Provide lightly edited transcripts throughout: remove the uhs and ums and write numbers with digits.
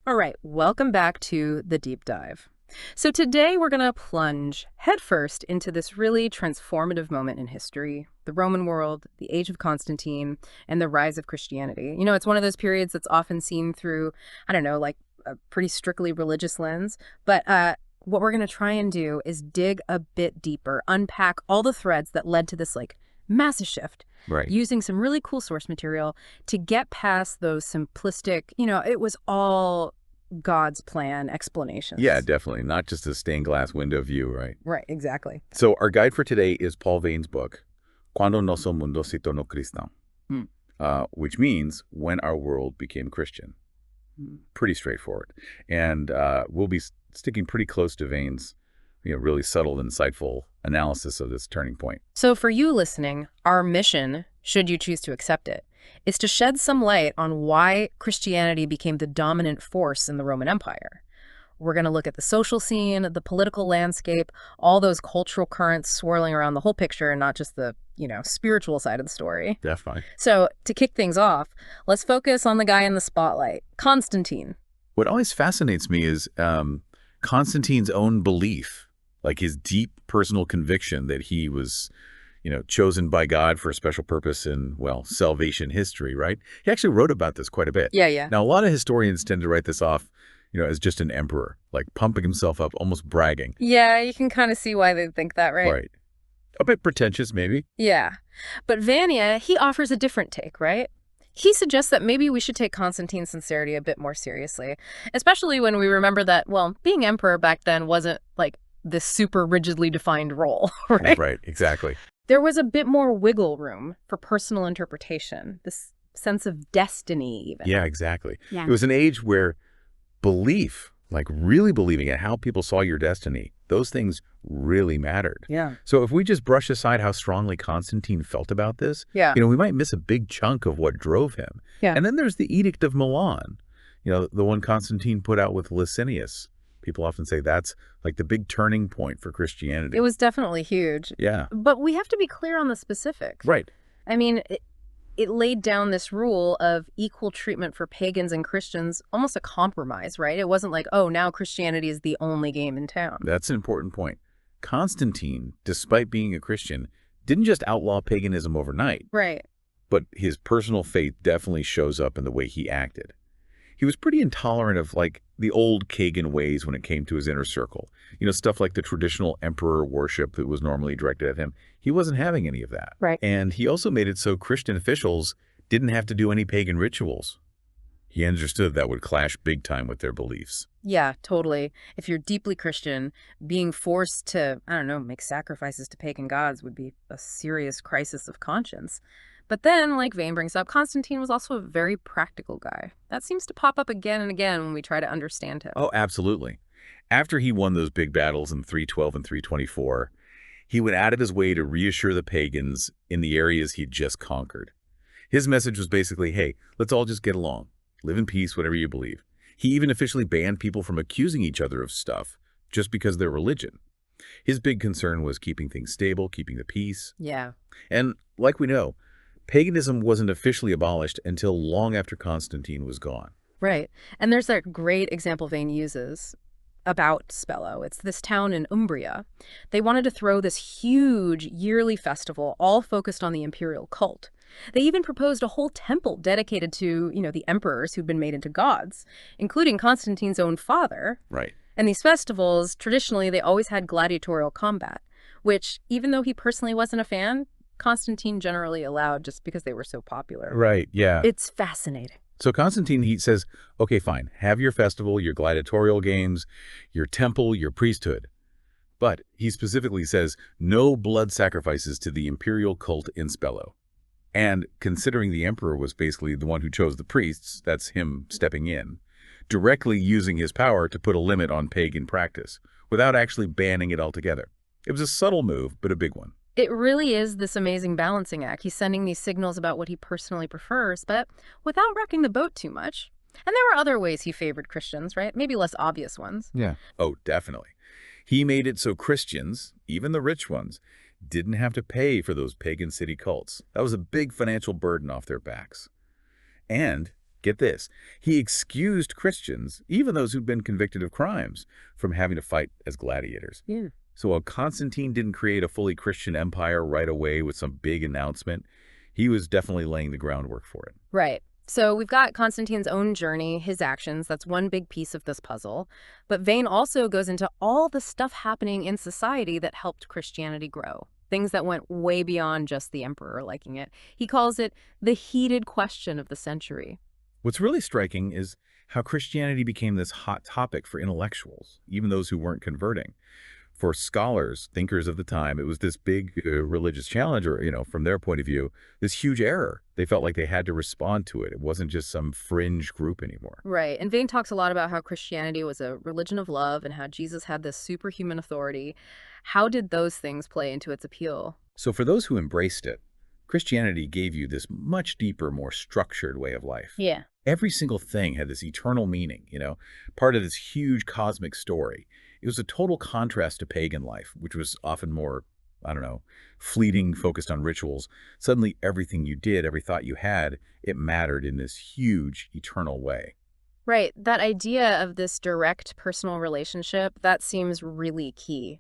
All right, welcome back to The Deep Dive. So today we're going to plunge headfirst into this really transformative moment in history, the Roman world, the age of Constantine, and the rise of Christianity. You know, it's one of those periods that's often seen through, I don't know, like a pretty strictly religious lens. But what we're going to try and do is dig a bit deeper, unpack all the threads that led to this massive shift, Right. using some really cool source material to get past those simplistic, it was all God's plan Yeah, explanations. definitely. Not just a stained glass window view, right? Right, exactly. So our guide for today is Paul Veyne's book, Cuando nosso mundo se tornó cristão, Hmm. which means When Our World Became Christian. Hmm. Pretty straightforward. And we'll be sticking pretty close to Veyne's really subtle, insightful analysis of this turning point. So for you listening, our mission, should you choose to accept it, is to shed some light on why Christianity became the dominant force in the Roman Empire. We're going to look at the social scene, the political landscape, all those cultural currents swirling around the whole picture and not just the, spiritual side of the story. Definitely. So to kick things off, let's focus on the guy in the spotlight, Constantine. What always fascinates me is Constantine's own belief, like his deep personal conviction that he was chosen by God for a special purpose in, well, salvation history, right? He actually wrote about this quite a bit. Yeah. Now, a lot of historians tend to write this off, as just an emperor, like pumping himself up, almost bragging. Yeah, you can kind of see why they'd think that, right? Right. A bit pretentious, maybe. Yeah. But Vania, he offers a different take, right? He suggests that maybe we should take Constantine's sincerity a bit more seriously, especially when we remember that, well, being emperor back then wasn't like this super rigidly defined role, right? Right, exactly. There was a bit more wiggle room for personal interpretation, this sense of destiny even. Yeah, exactly. Yeah. It was an age where belief, like really believing in how people saw your destiny, those things really mattered. Yeah. So if we just brush aside how strongly Constantine felt about this, Yeah. we might miss a big chunk of what drove him. Yeah. And then there's the Edict of Milan, the one Constantine put out with Licinius. People often say that's like the big turning point for Christianity. It was definitely huge. Yeah. But we have to be clear on the specifics. Right. I mean, it laid down this rule of equal treatment for pagans and Christians, almost a compromise, right? It wasn't like, oh, now Christianity is the only game in town. That's an important point. Constantine, despite being a Christian, didn't just outlaw paganism overnight. Right. But his personal faith definitely shows up in the way he acted. He was pretty intolerant of the old Kagan ways when it came to his inner circle. Stuff like the traditional emperor worship that was normally directed at him. He wasn't having any of that. Right. And he also made it so Christian officials didn't have to do any pagan rituals. He understood that would clash big time with their beliefs. Yeah, totally. If you're deeply Christian, being forced to, I don't know, make sacrifices to pagan gods would be a serious crisis of conscience. But then, like Vane brings up, Constantine was also a very practical guy. That seems to pop up again and again when we try to understand him. Oh, absolutely. After he won those big battles in 312 and 324, he went out of his way to reassure the pagans in the areas he'd just conquered. His message was basically, hey, let's all just get along. Live in peace, whatever you believe. He even officially banned people from accusing each other of stuff just because of their religion. His big concern was keeping things stable, keeping the peace. Yeah. And like we know, paganism wasn't officially abolished until long after Constantine was gone. Right. And there's that great example Vane uses about Spello. It's this town in Umbria. They wanted to throw this huge yearly festival all focused on the imperial cult. They even proposed a whole temple dedicated to, the emperors who'd been made into gods, including Constantine's own father. Right. And these festivals, traditionally, they always had gladiatorial combat, which, even though he personally wasn't a fan, Constantine generally allowed just because they were so popular. Right, yeah. It's fascinating. So Constantine, he says, okay, fine, have your festival, your gladiatorial games, your temple, your priesthood. But he specifically says no blood sacrifices to the imperial cult in Spello. And considering the emperor was basically the one who chose the priests, that's him stepping in, directly using his power to put a limit on pagan practice without actually banning it altogether. It was a subtle move, but a big one. It really is this amazing balancing act. He's sending these signals about what he personally prefers, but without wrecking the boat too much. And there were other ways he favored Christians, right? Maybe less obvious ones. Yeah. Oh, definitely. He made it so Christians, even the rich ones, didn't have to pay for those pagan city cults. That was a big financial burden off their backs. And Get this, he excused Christians, even those who'd been convicted of crimes, from having to fight as gladiators. Yeah. So while Constantine didn't create a fully Christian empire right away with some big announcement, he was definitely laying the groundwork for it. Right. So we've got Constantine's own journey, his actions. That's one big piece of this puzzle. But Vane also goes into all the stuff happening in society that helped Christianity grow. Things that went way beyond just the emperor liking it. He calls it the heated question of the century. What's really striking is how Christianity became this hot topic for intellectuals, even those who weren't converting. For scholars, thinkers of the time, it was this big religious challenge, or, from their point of view, this huge error. They felt like they had to respond to it. It wasn't just some fringe group anymore. Right. And Vane talks a lot about how Christianity was a religion of love and how Jesus had this superhuman authority. How did those things play into its appeal? So for those who embraced it, Christianity gave you this much deeper, more structured way of life. Yeah. Every single thing had this eternal meaning, part of this huge cosmic story. It was a total contrast to pagan life, which was often more, fleeting, focused on rituals. Suddenly, everything you did, every thought you had, it mattered in this huge, eternal way. Right. That idea of this direct personal relationship, that seems really key.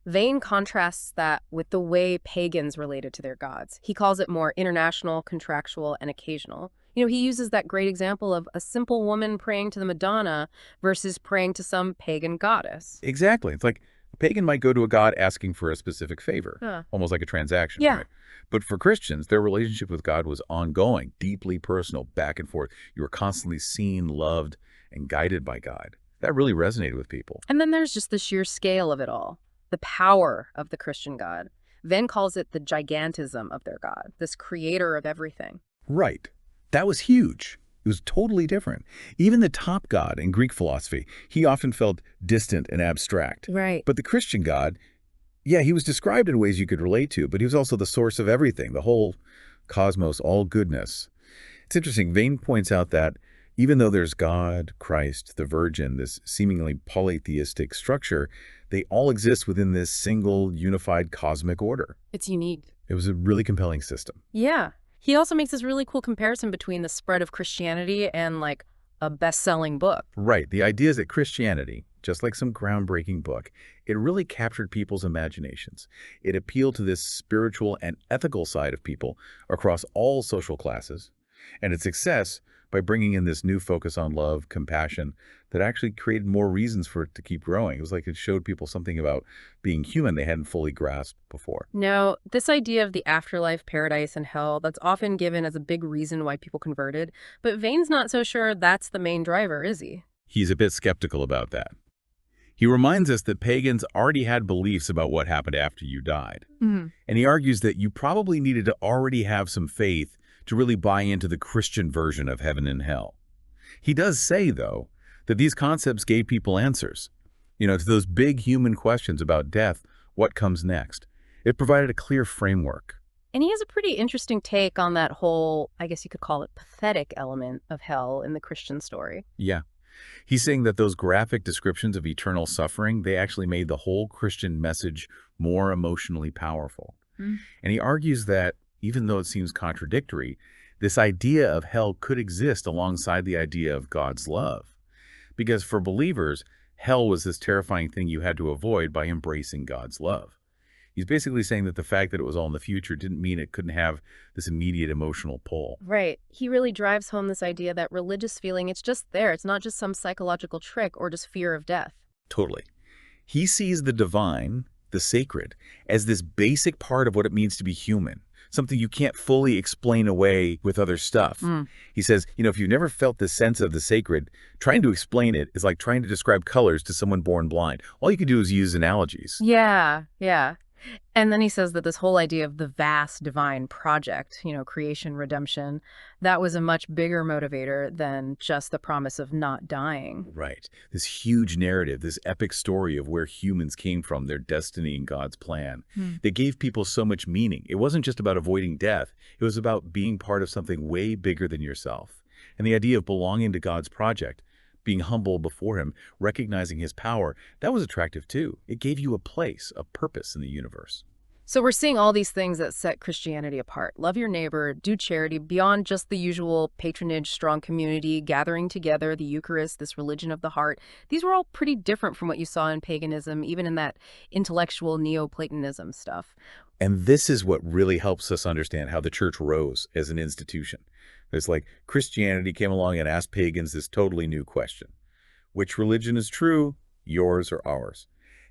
Vane contrasts that with the way pagans related to their gods. He calls it more international, contractual, and occasional. He uses that great example of a simple woman praying to the Madonna versus praying to some pagan goddess. Exactly. It's like a pagan might go to a god asking for a specific favor, Huh. almost like a transaction, Yeah. right? But for Christians, their relationship with God was ongoing, deeply personal, back and forth. You were constantly seen, loved, and guided by God. That really resonated with people. And then there's just the sheer scale of it all, the power of the Christian God. Venn calls it the gigantism of their God, this creator of everything. Right. That was huge. It was totally different. Even the top god in Greek philosophy, he often felt distant and abstract. Right. But the Christian God, yeah, he was described in ways you could relate to, but he was also the source of everything, the whole cosmos, all goodness. It's interesting. Vane points out that even though there's God, Christ, the Virgin, this seemingly polytheistic structure, they all exist within this single, unified cosmic order. It's unique. It was a really compelling system. Yeah. He also makes this really cool comparison between the spread of Christianity and, like, a best-selling book. Right. The idea is that Christianity, just like some groundbreaking book, it really captured people's imaginations. It appealed to this spiritual and ethical side of people across all social classes. And its success, by bringing in this new focus on love, compassion, that actually created more reasons for it to keep growing. It was like it showed people something about being human they hadn't fully grasped before. Now, this idea of the afterlife, paradise, and hell, that's often given as a big reason why people converted. But Vane's not so sure that's the main driver, is he? He's a bit skeptical about that. He reminds us that pagans already had beliefs about what happened after you died. Mm-hmm. And he argues that you probably needed to already have some faith to really buy into the Christian version of heaven and hell. He does say, though, that these concepts gave people answers, to those big human questions about death, what comes next. It provided a clear framework. And he has a pretty interesting take on that whole, I guess you could call it, pathetic element of hell in the Christian story. Yeah. He's saying that those graphic descriptions of eternal suffering, they actually made the whole Christian message more emotionally powerful. Mm. And he argues that even though it seems contradictory, this idea of hell could exist alongside the idea of God's love. Because for believers, hell was this terrifying thing you had to avoid by embracing God's love. He's basically saying that the fact that it was all in the future didn't mean it couldn't have this immediate emotional pull. Right. He really drives home this idea that religious feeling, it's just there. It's not just some psychological trick or just fear of death. Totally. He sees the divine, the sacred, as this basic part of what it means to be human. Something you can't fully explain away with other stuff. Mm. He says, if you've never felt the sense of the sacred, trying to explain it is like trying to describe colors to someone born blind. All you can do is use analogies. Yeah. And then he says that this whole idea of the vast divine project, creation, redemption, that was a much bigger motivator than just the promise of not dying. Right. This huge narrative, this epic story of where humans came from, their destiny and God's plan. They gave people so much meaning. It wasn't just about avoiding death. It was about being part of something way bigger than yourself. And the idea of belonging to God's project, being humble before him, recognizing his power, that was attractive too. It gave you a place, a purpose in the universe. So we're seeing all these things that set Christianity apart. Love your neighbor, do charity beyond just the usual patronage, strong community, gathering together, the Eucharist, this religion of the heart. These were all pretty different from what you saw in paganism, even in that intellectual Neoplatonism stuff. And this is what really helps us understand how the church rose as an institution. It's like Christianity came along and asked pagans this totally new question. Which religion is true, yours or ours?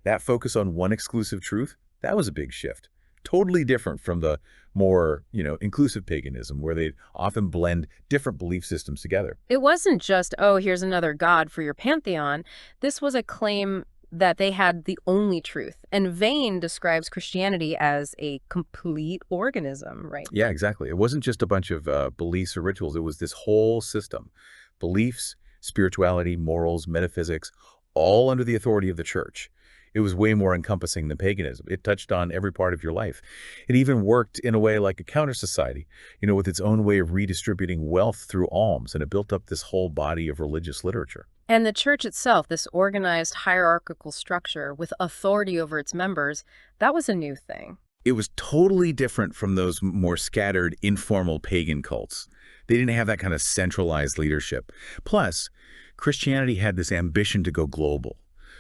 That focus on one exclusive truth, that was a big shift. Totally different from the more, inclusive paganism, where they'd often blend different belief systems together. It wasn't just, oh, here's another god for your pantheon. This was a claim that they had the only truth. And Veyne describes Christianity as a complete organism, right? Yeah, exactly. It wasn't just a bunch of beliefs or rituals. It was this whole system. Beliefs, spirituality, morals, metaphysics, all under the authority of the church. It was way more encompassing than paganism. It touched on every part of your life. It even worked in a way like a counter-society, with its own way of redistributing wealth through alms, and it built up this whole body of religious literature. And the church itself, this organized hierarchical structure with authority over its members, that was a new thing. It was totally different from those more scattered, informal pagan cults. They didn't have that kind of centralized leadership. Plus, Christianity had this ambition to go global,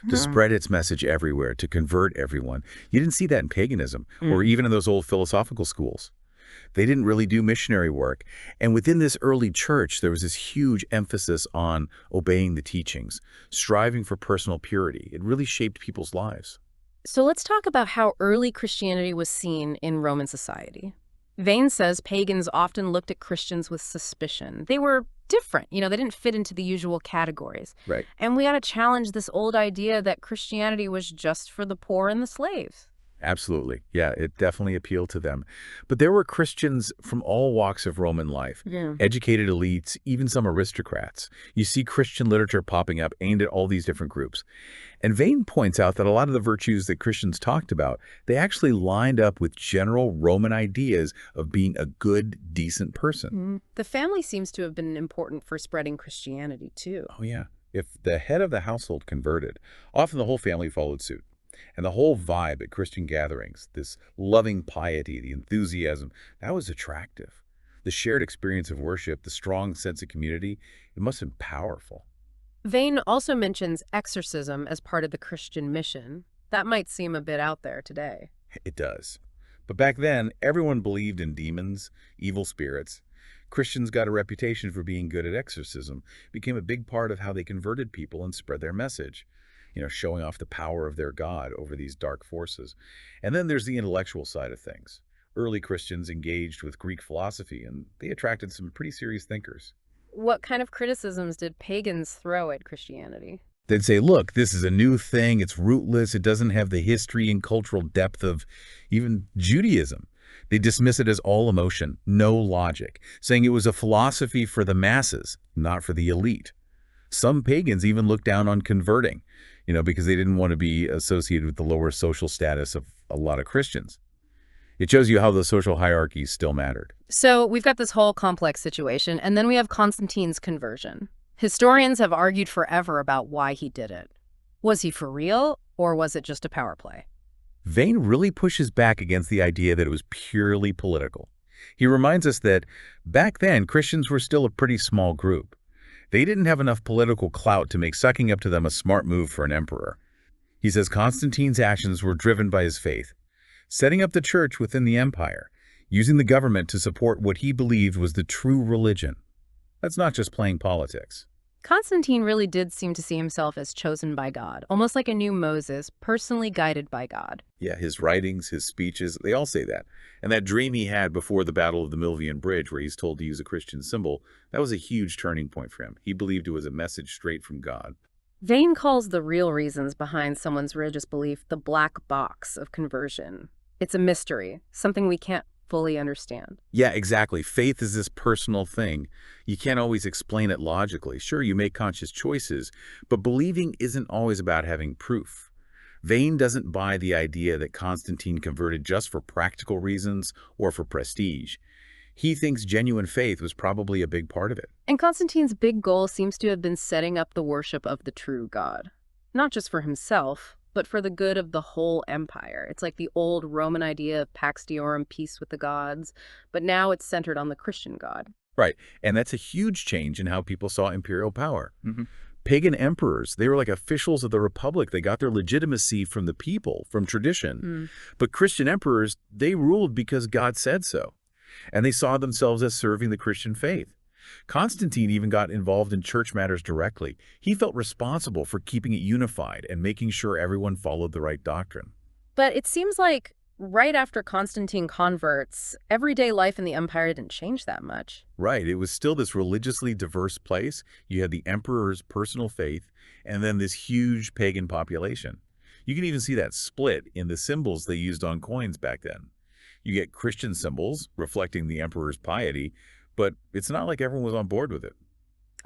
to spread its message everywhere, to convert everyone. You didn't see that in paganism or even in those old philosophical schools. They didn't really do missionary work. And within this early church, there was this huge emphasis on obeying the teachings, striving for personal purity. It really shaped people's lives. So let's talk about how early Christianity was seen in Roman society. Veyne says pagans often looked at Christians with suspicion. They were different, they didn't fit into the usual categories. Right. And we got to challenge this old idea that Christianity was just for the poor and the slaves. Absolutely. Yeah, it definitely appealed to them. But there were Christians from all walks of Roman life, Yeah. educated elites, even some aristocrats. You see Christian literature popping up aimed at all these different groups. And Veyne points out that a lot of the virtues that Christians talked about, they actually lined up with general Roman ideas of being a good, decent person. The family seems to have been important for spreading Christianity, too. Oh, yeah. If the head of the household converted, often the whole family followed suit. And the whole vibe at Christian gatherings, this loving piety, the enthusiasm, that was attractive. The shared experience of worship, the strong sense of community, it must have been powerful. Veyne also mentions exorcism as part of the Christian mission. That might seem a bit out there today. It does. But back then, everyone believed in demons, evil spirits. Christians got a reputation for being good at exorcism, became a big part of how they converted people and spread their message. Showing off the power of their God over these dark forces. And then there's the intellectual side of things. Early Christians engaged with Greek philosophy, and they attracted some pretty serious thinkers. What kind of criticisms did pagans throw at Christianity? They'd say, look, this is a new thing, it's rootless, it doesn't have the history and cultural depth of even Judaism. They dismiss it as all emotion, no logic, saying it was a philosophy for the masses, not for the elite. Some pagans even looked down on converting, because they didn't want to be associated with the lower social status of a lot of Christians. It shows you how the social hierarchies still mattered. So we've got this whole complex situation, and then we have Constantine's conversion. Historians have argued forever about why he did it. Was he for real, or was it just a power play? Veyne really pushes back against the idea that it was purely political. He reminds us that back then, Christians were still a pretty small group. They didn't have enough political clout to make sucking up to them a smart move for an emperor. He says Constantine's actions were driven by his faith, setting up the church within the empire, using the government to support what he believed was the true religion. That's not just playing politics. Constantine really did seem to see himself as chosen by God, almost like a new Moses, personally guided by God. Yeah, his writings, his speeches, they all say that. And that dream he had before the Battle of the Milvian Bridge, where he's told to use a Christian symbol, that was a huge turning point for him. He believed it was a message straight from God. Veyne calls the real reasons behind someone's religious belief the black box of conversion. It's a mystery, something we can't fully understand. Yeah, exactly. Faith is this personal thing. You can't always explain it logically. Sure, you make conscious choices, but believing isn't always about having proof. Veyne doesn't buy the idea that Constantine converted just for practical reasons or for prestige. He thinks genuine faith was probably a big part of it. And Constantine's big goal seems to have been setting up the worship of the true God. Not just for himself, but for the good of the whole empire. It's like the old Roman idea of pax deorum, peace with the gods, but now it's centered on the Christian God. Right. And that's a huge change in how people saw imperial power. Pagan emperors, they were like officials of the republic. They got their legitimacy from the people, from tradition. Mm. But Christian emperors, they ruled because God said so. And they saw themselves as serving the Christian faith. Constantine even got involved in church matters directly. He felt responsible for keeping it unified and making sure everyone followed the right doctrine. But it seems like right after Constantine converts, everyday life in the empire didn't change that much. Right. It was still this religiously diverse place. You had the emperor's personal faith and then this huge pagan population. You can even see that split in the symbols they used on coins back then. You get Christian symbols reflecting the emperor's piety, but it's not like everyone was on board with it.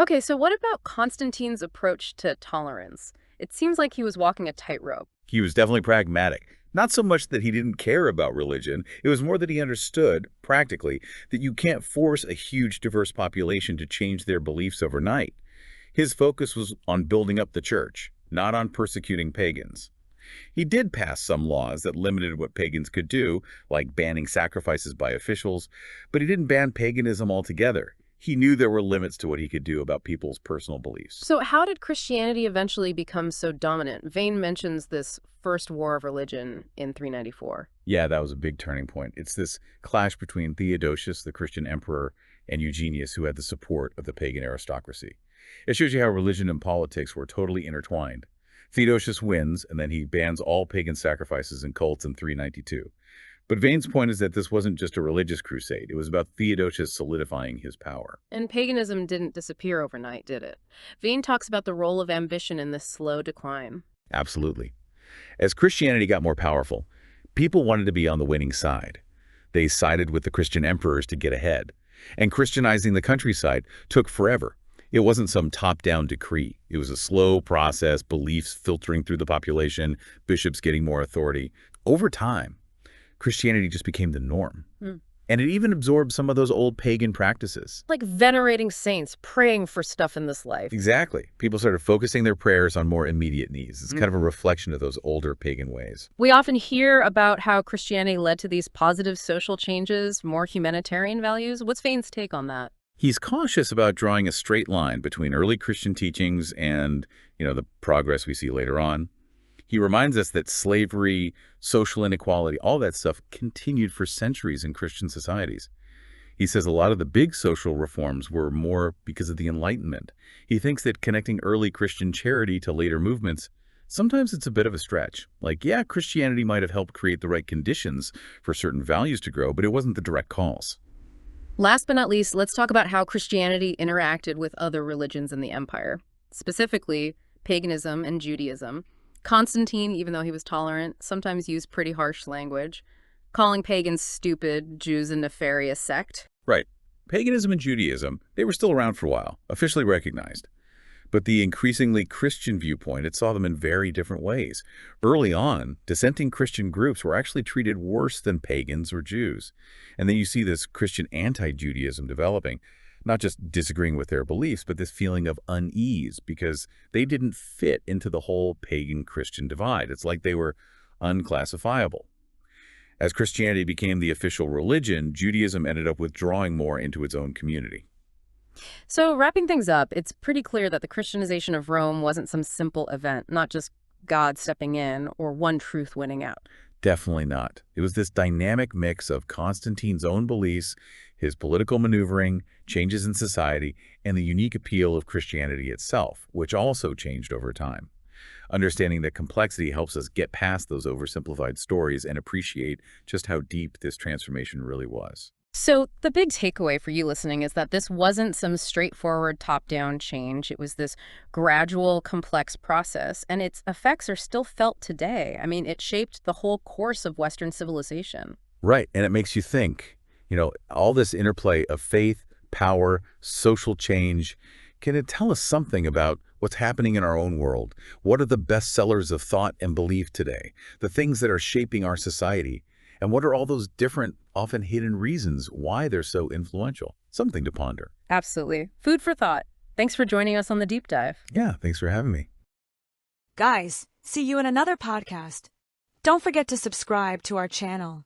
Okay, so what about Constantine's approach to tolerance? It seems like he was walking a tightrope. He was definitely pragmatic. Not so much that he didn't care about religion, it was more that he understood, practically, that you can't force a huge diverse population to change their beliefs overnight. His focus was on building up the church, not on persecuting pagans. He did pass some laws that limited what pagans could do, like banning sacrifices by officials, but he didn't ban paganism altogether. He knew there were limits to what he could do about people's personal beliefs. So how did Christianity eventually become so dominant? Veyne mentions this first war of religion in 394. Yeah, that was a big turning point. It's this clash between Theodosius, the Christian emperor, and Eugenius, who had the support of the pagan aristocracy. It shows you how religion and politics were totally intertwined. Theodosius wins, and then he bans all pagan sacrifices and cults in 392. But Veyne's point is that this wasn't just a religious crusade. It was about Theodosius solidifying his power. And paganism didn't disappear overnight, did it? Veyne talks about the role of ambition in this slow decline. Absolutely. As Christianity got more powerful, people wanted to be on the winning side. They sided with the Christian emperors to get ahead. And Christianizing the countryside took forever. It wasn't some top-down decree. It was a slow process, beliefs filtering through the population, bishops getting more authority. Over time, Christianity just became the norm. And it even absorbed some of those old pagan practices. Like venerating saints, praying for stuff in this life. Exactly. People started focusing their prayers on more immediate needs. It's kind of a reflection of those older pagan ways. We often hear about how Christianity led to these positive social changes, more humanitarian values. What's Veyne's take on that? He's cautious about drawing a straight line between early Christian teachings and, the progress we see later on. He reminds us that slavery, social inequality, all that stuff continued for centuries in Christian societies. He says a lot of the big social reforms were more because of the Enlightenment. He thinks that connecting early Christian charity to later movements, sometimes it's a bit of a stretch. Like, yeah, Christianity might have helped create the right conditions for certain values to grow, but it wasn't the direct cause. Last but not least, let's talk about how Christianity interacted with other religions in the empire, specifically paganism and Judaism. Constantine, even though he was tolerant, sometimes used pretty harsh language, calling pagans stupid, Jews a nefarious sect. Right. Paganism and Judaism, they were still around for a while, officially recognized. But the increasingly Christian viewpoint, it saw them in very different ways. Early on, dissenting Christian groups were actually treated worse than pagans or Jews. And then you see this Christian anti-Judaism developing, not just disagreeing with their beliefs, but this feeling of unease because they didn't fit into the whole pagan-Christian divide. It's like they were unclassifiable. As Christianity became the official religion, Judaism ended up withdrawing more into its own community. So wrapping things up, it's pretty clear that the Christianization of Rome wasn't some simple event, not just God stepping in or one truth winning out. Definitely not. It was this dynamic mix of Constantine's own beliefs, his political maneuvering, changes in society, and the unique appeal of Christianity itself, which also changed over time. Understanding that complexity helps us get past those oversimplified stories and appreciate just how deep this transformation really was. So the big takeaway for you listening is that this wasn't some straightforward top-down change. It was this gradual, complex process, and its effects are still felt today. I mean, it shaped the whole course of Western civilization. Right, and it makes you think, all this interplay of faith, power, social change, can it tell us something about what's happening in our own world? What are the best sellers of thought and belief today? The things that are shaping our society? And what are all those different, often hidden reasons why they're so influential? Something to ponder. Absolutely. Food for thought. Thanks for joining us on the deep dive. Yeah, thanks for having me. Guys, see you in another podcast. Don't forget to subscribe to our channel.